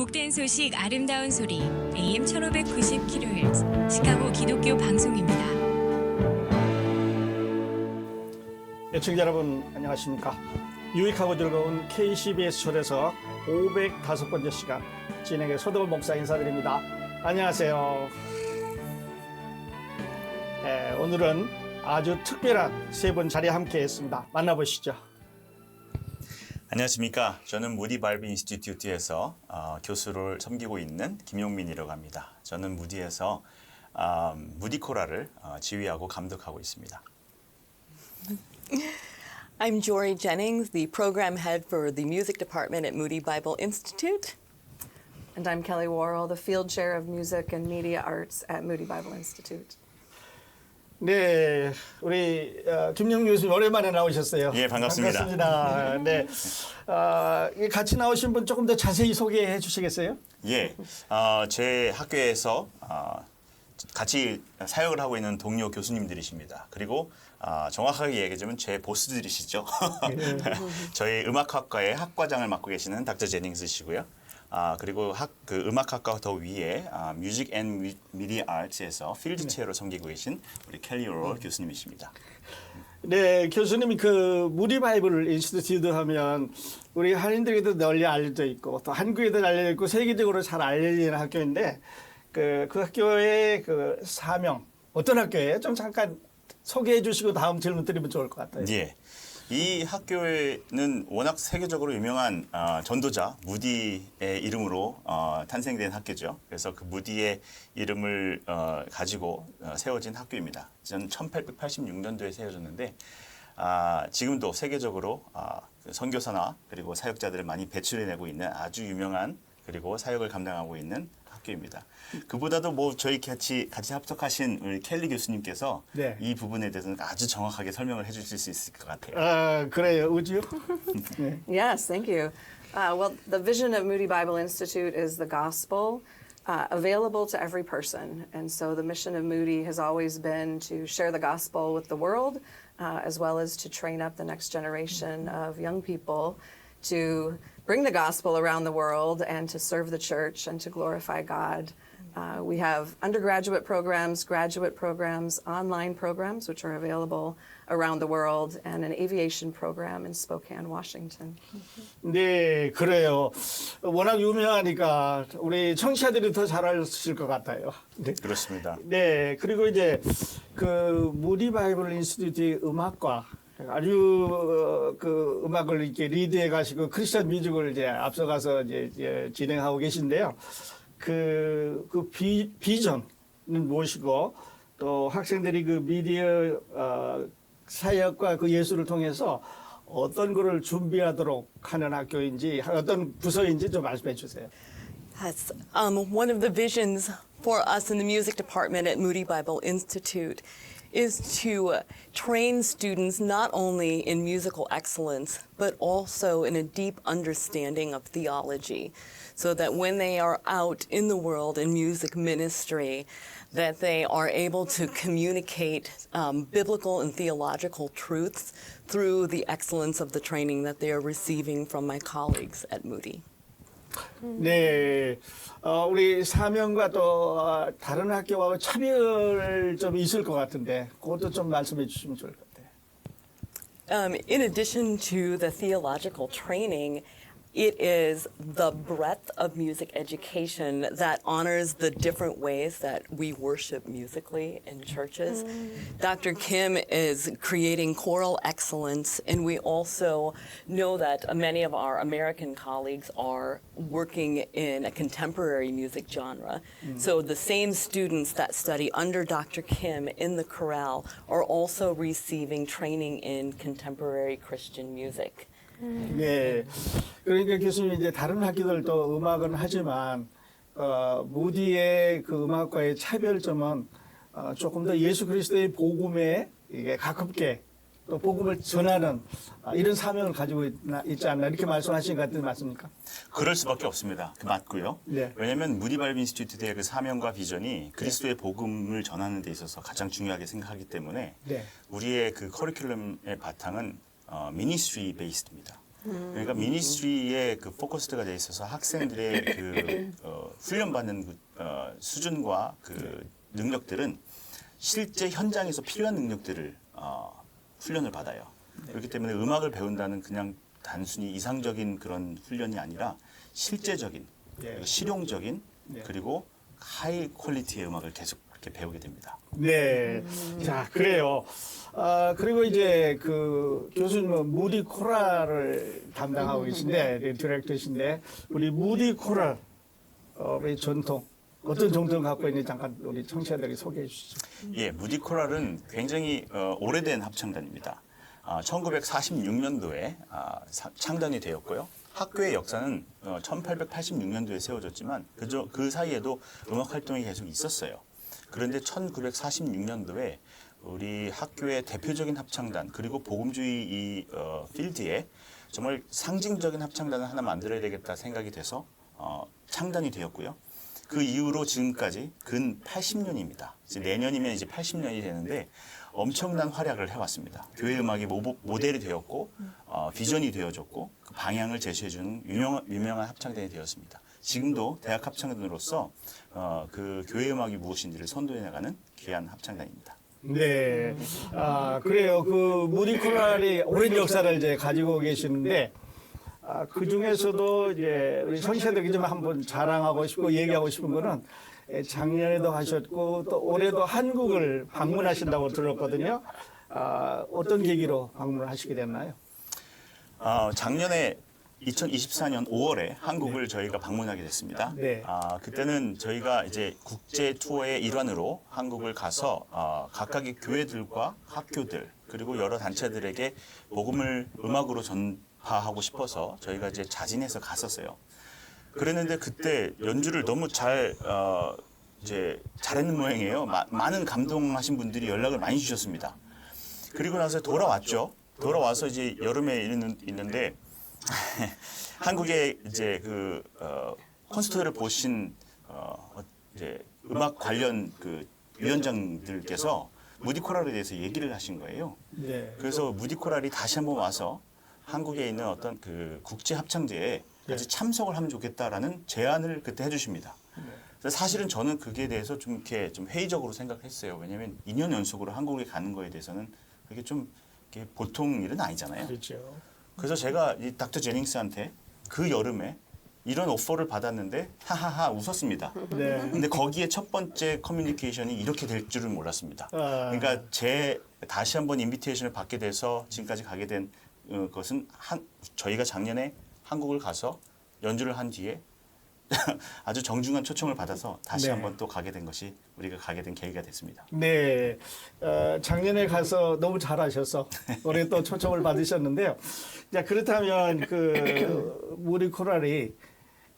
복된 소식 아름다운 소리 AM 1590kHz 시카고 기독교 방송입니다. 애청자 여러분 안녕하십니까? 유익하고 즐거운 KCBS 초대석 505번째 시간 진행의 서동원 목사 인사드립니다. 안녕하세요. 오늘은 아주 특별한 세 분 자리에 함께 했습니다. 만나보시죠. 안녕하십니까. 저는 무디 바이블 인스티튜트에서 교수를 섬기고 있는 김용민이라고 합니다. 저는 무디에서 무디 코라를 지휘하고 감독하고 있습니다. I'm Jory Jennings, the program head for the music department at Moody Bible Institute. And I'm Kelly Worrell, the field chair of music and media arts at Moody Bible Institute. 네, 우리 김용 교수님 오랜만에 나오셨어요. 예, 반갑습니다. 반갑습니다. 네, 같이 나오신 분 조금 더 자세히 소개해 주시겠어요? 예, 제 학교에서 같이 사역을 하고 있는 동료 교수님들이십니다. 그리고 정확하게 얘기하자면 제 보스들이시죠. 저희 음악학과의 학과장을 맡고 계시는 닥터 제닝스시고요. 그리고 그 음악학과 더 위에 뮤직 앤 미디어 아트에서 필드 체어로 섬기고 계신 우리 켈리 오럴 교수님이십니다. 네, 교수님이 그 무디 바이블 인스티튜트 하면 우리 한인들에게도 널리 알려져 있고 또 한국에도 알려져 있고 세계적으로 잘 알려진 학교인데 그 학교의 그 사명 어떤 학교예요? 좀 잠깐 소개해 주시고 다음 질문 드리면 좋을 것 같아요. 예. 이 학교에는 워낙 세계적으로 유명한 전도자 무디의 이름으로 탄생된 학교죠. 그래서 그 무디의 이름을 가지고 세워진 학교입니다. 전 1886년도에 세워졌는데 지금도 세계적으로 선교사나 그리고 사역자들을 많이 배출해내고 있는 아주 유명한 그리고 사역을 감당하고 있는 학교입니다. 그보다도 뭐 저희 같이 합석하신 우리 켈리 교수님께서 네. 이 부분에 대해서는 아주 정확하게 설명을 해주실 수 있을 것 같아요. 그래요, 우지요? 네. Yes, thank you. Well, the vision of Moody Bible Institute is the gospel available to every person. And so the mission of Moody has always been to share the gospel with the world, as well as to train up the next generation of young people to bring the gospel around the world and to serve the church and to glorify God. We have undergraduate programs, graduate programs, online programs, which are available around the world, and an aviation program in Spokane, Washington. 네, 그래요. 워낙 유명하니까 우리 청취자들이 더 잘 아실 것 같아요. 네. 그렇습니다. 네, 그리고 이제 그 무디 바이블 인스티튜트 음악과 아주 그 음악을 이렇게 리드해 가시고 크리스천 뮤직을 이제 앞서가서 이제 진행하고 계신데요. 그 비전은 무엇이고 또 학생들이 그 미디어 사역과 그 예술을 통해서 어떤 거를 준비하도록 하는 학교인지 어떤 부서인지 좀 말씀해 주세요. That's one of the visions for us in the music department at Moody Bible Institute is to train students not only in musical excellence, but also in a deep understanding of theology, so that when they are out in the world in music ministry, that they are able to communicate biblical and theological truths through the excellence of the training that they are receiving from my colleagues at Moody. 네, 우리 사명과 또 다른 학교와 차별 좀 있을 것 같은데 그것도 좀 말씀해 주시면 좋을 것 같아요. In addition to the theological training, it is the breadth of music education that honors the different ways that we worship musically in churches. Dr. Kim is creating choral excellence, and we also know that many of our American colleagues are working in a contemporary music genre. So the same students that study under Dr. Kim in the chorale are also receiving training in contemporary Christian music. 네, 그러니까 교수님 이제 다른 학교들도 음악은 하지만 무디의 그 음악과의 차별점은 조금 더 예수 그리스도의 복음에 이게 가깝게 또 복음을 전하는 이런 사명을 가지고 있지 않나 이렇게 말씀하신 것 같은데 맞습니까? 그럴 수밖에 없습니다. 맞고요. 네. 왜냐하면 무디 바이블 인스티튜트의 그 사명과 비전이 그리스도의 복음을 전하는 데 있어서 가장 중요하게 생각하기 때문에 네. 우리의 그 커리큘럼의 바탕은 미니스트리 베이스드입니다. 그러니까 미니스트리에 그 포커스가 돼 있어서 학생들의 그 훈련받는 그, 수준과 그 능력들은 실제 현장에서 필요한 능력들을 훈련을 받아요. 그렇기 때문에 음악을 배운다는 그냥 단순히 이상적인 그런 훈련이 아니라 실제적인, 그리고 실용적인, 그리고 하이 퀄리티의 음악을 계속 이렇게 배우게 됩니다. 네. 자, 그래요. 그리고 이제 그 교수님은 무디 코랄을 담당하고 계신데, 디렉터신데, 우리 무디 코랄의 전통, 어떤 전통 갖고 있는지 잠깐 우리 청취자들에게 소개해 주시죠. 예, 무디 코랄은 굉장히 오래된 합창단입니다. 1946년도에 창단이 되었고요. 학교의 역사는 1886년도에 세워졌지만 그 사이에도 음악 활동이 계속 있었어요. 그런데 1946년도에 우리 학교의 대표적인 합창단 그리고 복음주의 이 필드에 정말 상징적인 합창단을 하나 만들어야 되겠다 생각이 돼서 창단이 되었고요. 그 이후로 지금까지 근 80년입니다. 이제 내년이면 이제 80년이 되는데 엄청난 활약을 해왔습니다. 교회 음악이 모델이 되었고 비전이 되어졌고 그 방향을 제시해주는 유명한 합창단이 되었습니다. 지금도 대학 합창단으로서 그 교회 음악이 무엇인지를 선도해 나가는 귀한 합창단입니다. 네. 그래요. 그 무디 코랄이 오랜 역사를 이제 가지고 계시는데, 그 중에서도 이제 우리 청취자들에게 좀 한번 자랑하고 싶고 얘기하고 싶은 거는 작년에도 하셨고 또 올해도 한국을 방문하신다고 들었거든요. 어떤 계기로 방문을 하시게 됐나요? 작년에 2024년 5월에 한국을 저희가 방문하게 됐습니다. 네. 그때는 저희가 이제 국제 투어의 일환으로 한국을 가서 각각의 교회들과 학교들 그리고 여러 단체들에게 복음을 음악으로 전파하고 싶어서 저희가 이제 자진해서 갔었어요. 그랬는데 그때 연주를 너무 이제 잘했는 모양이에요. 많은 감동하신 분들이 연락을 많이 주셨습니다. 그리고 나서 돌아왔죠. 돌아와서 이제 여름에 있는데 한국에 이제 그 콘서트를 보신 이제 음악 관련 그 위원장들께서 무디 코랄에 대해서 얘기를 하신 거예요. 네. 그래서 무디 코랄이 다시 한번 와서 한국에 있는 어떤 그 국제 합창제에 같이 참석을 하면 좋겠다라는 제안을 그때 해주십니다. 그래서 사실은 저는 그게 대해서 좀 이렇게 좀 회의적으로 생각했어요. 왜냐하면 2년 연속으로 한국에 가는 거에 대해서는 그게 좀 이렇게 보통 일은 아니잖아요. 그렇죠. 그래서 제가 이 닥터 제닝스한테 그 여름에 이런 오퍼를 받았는데 하하하 웃었습니다. 네. 근데 거기에 첫 번째 커뮤니케이션이 이렇게 될 줄은 몰랐습니다. 그러니까 다시 한번 인비테이션을 받게 돼서 지금까지 가게 된 것은 저희가 작년에 한국을 가서 연주를 한 뒤에 아주 정중한 초청을 받아서 다시 네. 한번 또 가게 된 것이 우리가 가게 된 계기가 됐습니다. 네. 작년에 가서 너무 잘하셔서 올해 또 초청을 받으셨는데요. 자, 그렇다면 그 무디 코랄이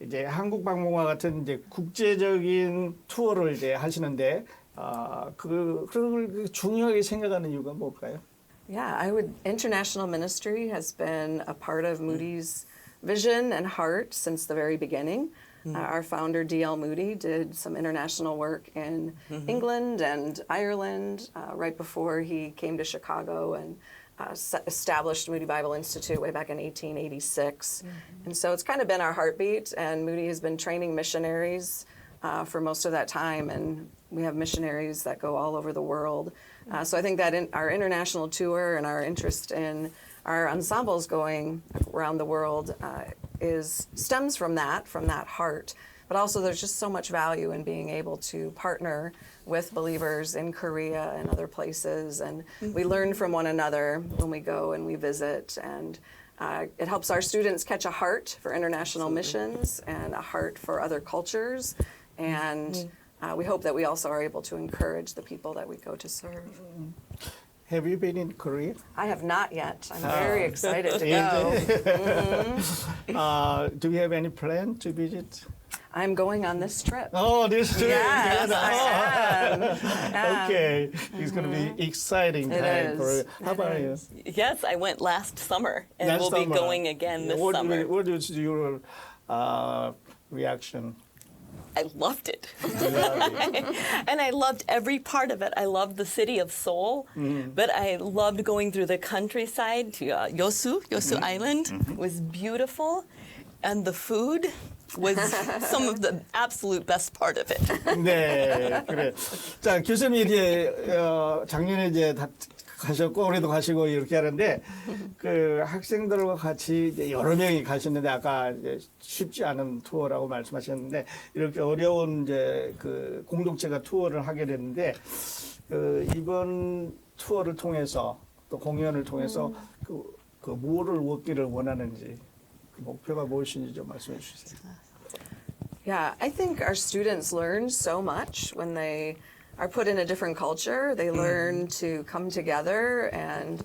이제 한국 방문과 같은 이제 국제적인 투어를 이제 하시는데 그걸 중요하게 생각하는 이유가 뭘까요? Yeah, international ministry has been a part of Moody's vision and heart since the very beginning. Our founder, D.L. Moody, did some international work in England and Ireland right before he came to Chicago and established Moody Bible Institute way back in 1886. And so it's kind of been our heartbeat, and Moody has been training missionaries for most of that time, and we have missionaries that go all over the world. So I think that our international tour and our interest in our ensembles going around the world stems from that heart. But also there's just so much value in being able to partner with believers in Korea and other places. And we learn from one another when we go and we visit. And it helps our students catch a heart for international missions and a heart for other cultures. And we hope that we also are able to encourage the people that we go to serve. Have you been in Korea? I have not yet. I'm very excited to go. Do you have any plan to visit? I'm going on this trip. Oh, this trip. Yes, I am. Yeah. Okay, it's going to be exciting It time for is. you. How about you? Yes, I went last summer, and Last we'll be summer. going again this what, summer. What is your reaction? I loved it. And I loved every part of it. I loved the city of Seoul, but I loved going through the countryside to Yosu Island. It was beautiful. And the food was some of the absolute best part of it. 네, 그래. 자, 교수님이 이제 작년에 이제 다 가셨고 올해도 가시고 이렇게 하는데 그 학생들과 같이 이제 여러 명이 가셨는데 아까 이제 쉽지 않은 투어라고 말씀하셨는데 이렇게 어려운 이제 그 공동체가 투어를 하게 됐는데 그 이번 투어를 통해서 또 공연을 통해서 그 뭐를 얻기를 원하는지 그 목표가 무엇인지 좀 말씀해 주세요. Yeah, I think our students learn so much when they are put in a different culture. They learn to come together, and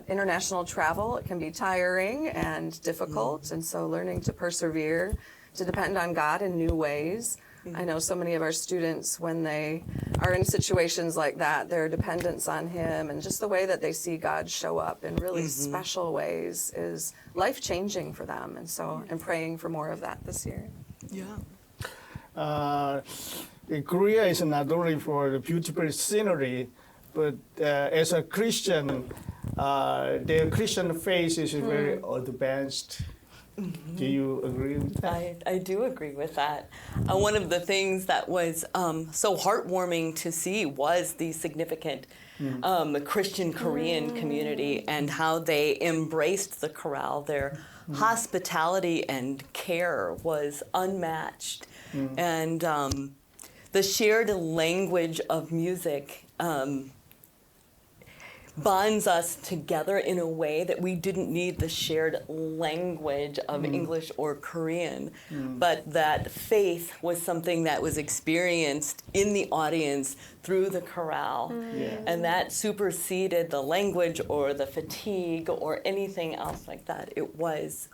international travel, it can be tiring and difficult, and so learning to persevere, to depend on God in new ways. I know so many of our students, when they are in situations like that, their dependence on Him and just the way that they see God show up in really special ways is life-changing for them. And so I'm praying for more of that this year. Yeah. Korea is not only for the beautiful scenery, but as a Christian, their Christian faith is very advanced. Do you agree with that? I do agree with that. One of the things that was so heartwarming to see was the significant Christian Korean community and how they embraced the chorale. Their hospitality and care was unmatched. And the shared language of music bonds us together in a way that we didn't need the shared language of English or Korean, but that faith was something that was experienced in the audience through the chorale. And that superseded the language or the fatigue or anything else like that. It was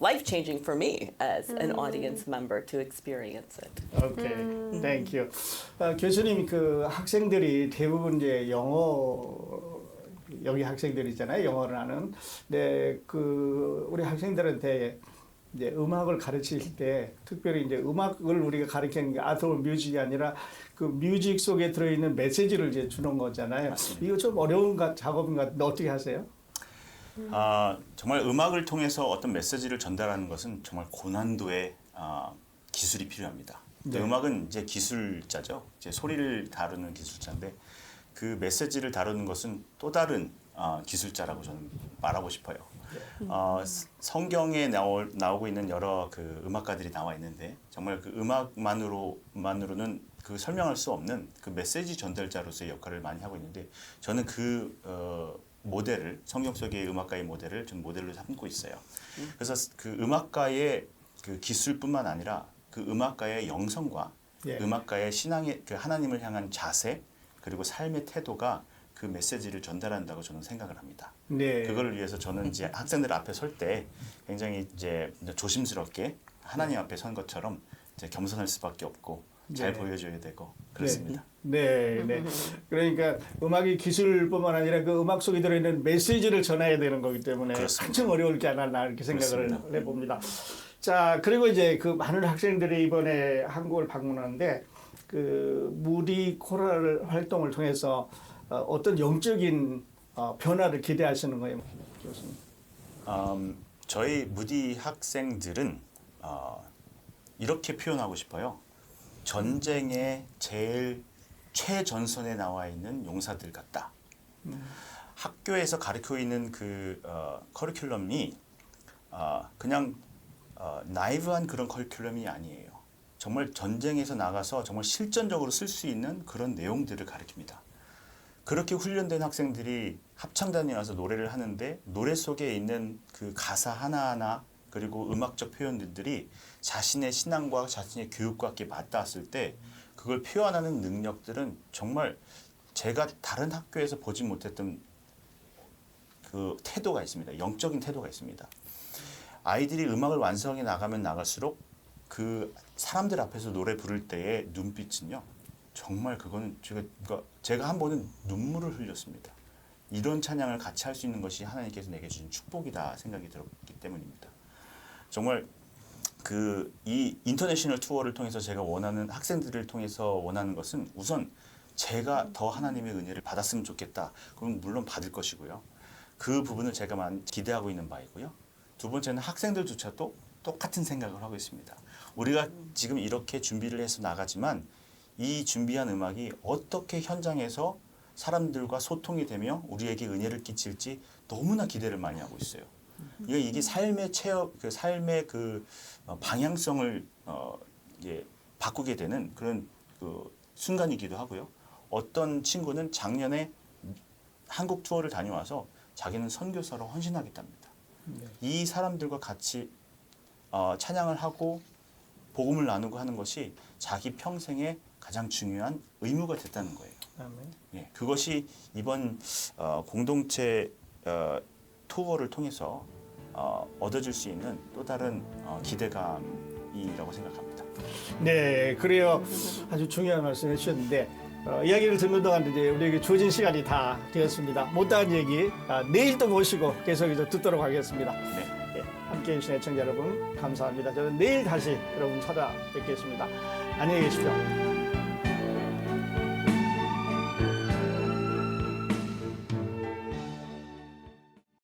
life-changing for me as an audience member to experience it. Okay, thank you. 교수님 그 학생들이 대부분 이제 영어 여기 학생들이잖아요. 영어를 하는. 네, 그 우리 학생들한테 이제 음악을 가르칠 때 특별히 이제 음악을 우리가 가르치는 게 아트 오브 뮤직이 아니라 그 뮤직 속에 들어있는 메시지를 이제 주는 거잖아요. 맞습니다. 이거 좀 어려운 작업인 것 같은데 어떻게 하세요? 정말 음악을 통해서 어떤 메시지를 전달하는 것은 정말 고난도의 기술이 필요합니다. 네. 음악은 이제 기술자죠. 이제 소리를 다루는 기술자인데 그 메시지를 다루는 것은 또 다른 기술자라고 저는 말하고 싶어요. 성경에 나오고 있는 여러 그 음악가들이 나와 있는데 정말 그 음악만으로는 그 설명할 수 없는 그 메시지 전달자로서의 역할을 많이 하고 있는데 저는 그 모델을 성경 속의 음악가의 모델을 좀 모델로 삼고 있어요. 그래서 그 음악가의 그 기술뿐만 아니라 그 음악가의 영성과 음악가의 신앙의 그 하나님을 향한 자세 그리고 삶의 태도가 그 메시지를 전달한다고 저는 생각을 합니다. 네. 그걸 위해서 저는 이제 학생들 앞에 설 때 굉장히 이제 조심스럽게 하나님 앞에 선 것처럼 이제 겸손할 수밖에 없고 잘 보여줘야 되고 그렇습니다. 네, 네. 그러니까 음악이 기술뿐만 아니라 그 음악 속에 들어있는 메시지를 전해야 되는 거기 때문에 그렇습니다. 한층 어려울 게 않았나 이렇게 생각을 그렇습니다. 해봅니다. 자, 그리고 이제 그 많은 학생들이 이번에 한국을 방문하는데 그 무디 코랄 활동을 통해서 어떤 영적인 변화를 기대하시는 거예요, 교수님? 저희 무디 학생들은 이렇게 표현하고 싶어요. 전쟁의 제일 최전선에 나와 있는 용사들 같다. 학교에서 가르치고 있는 그 커리큘럼이 그냥 나이브한 그런 커리큘럼이 아니에요. 정말 전쟁에서 나가서 정말 실전적으로 쓸 수 있는 그런 내용들을 가르칩니다. 그렇게 훈련된 학생들이 합창단에 와서 노래를 하는데 노래 속에 있는 그 가사 하나하나 그리고 음악적 표현들이 자신의 신앙과 자신의 교육과 함께 맞닿았을 때 그걸 표현하는 능력들은 정말 제가 다른 학교에서 보지 못했던 그 태도가 있습니다. 영적인 태도가 있습니다. 아이들이 음악을 완성해 나가면 나갈수록 그 사람들 앞에서 노래 부를 때의 눈빛은요. 정말 그거는 제가 한 번은 눈물을 흘렸습니다. 이런 찬양을 같이 할 수 있는 것이 하나님께서 내게 주신 축복이다 생각이 들었기 때문입니다. 정말 이 인터내셔널 투어를 통해서 제가 원하는 학생들을 통해서 원하는 것은 우선 제가 더 하나님의 은혜를 받았으면 좋겠다. 그럼 물론 받을 것이고요. 그 부분을 제가 많이 기대하고 있는 바이고요. 두 번째는 학생들조차도 똑같은 생각을 하고 있습니다. 우리가 지금 이렇게 준비를 해서 나가지만 이 준비한 음악이 어떻게 현장에서 사람들과 소통이 되며 우리에게 은혜를 끼칠지 너무나 기대를 많이 하고 있어요. 이게 삶의 체험, 삶의 방향성을 바꾸게 되는 그런 순간이기도 하고요. 어떤 친구는 작년에 한국 투어를 다녀와서 자기는 선교사로 헌신하겠답니다. 이 사람들과 같이 찬양을 하고 복음을 나누고 하는 것이 자기 평생의 가장 중요한 의무가 됐다는 거예요. 아멘. 예, 그것이 이번 공동체 투어를 통해서 얻어질 수 있는 또 다른 기대감이라고 생각합니다. 네, 그래요. 아주 중요한 말씀을 해주셨는데 이야기를 듣는 동안 이제 우리에게 주어진 시간이 다 되었습니다. 못다한 얘기 내일 또 모시고 계속 이제 듣도록 하겠습니다. 네. 예, 함께해 주신 애청자 여러분 감사합니다. 저는 내일 다시 여러분 찾아뵙겠습니다. 안녕히 계십시오.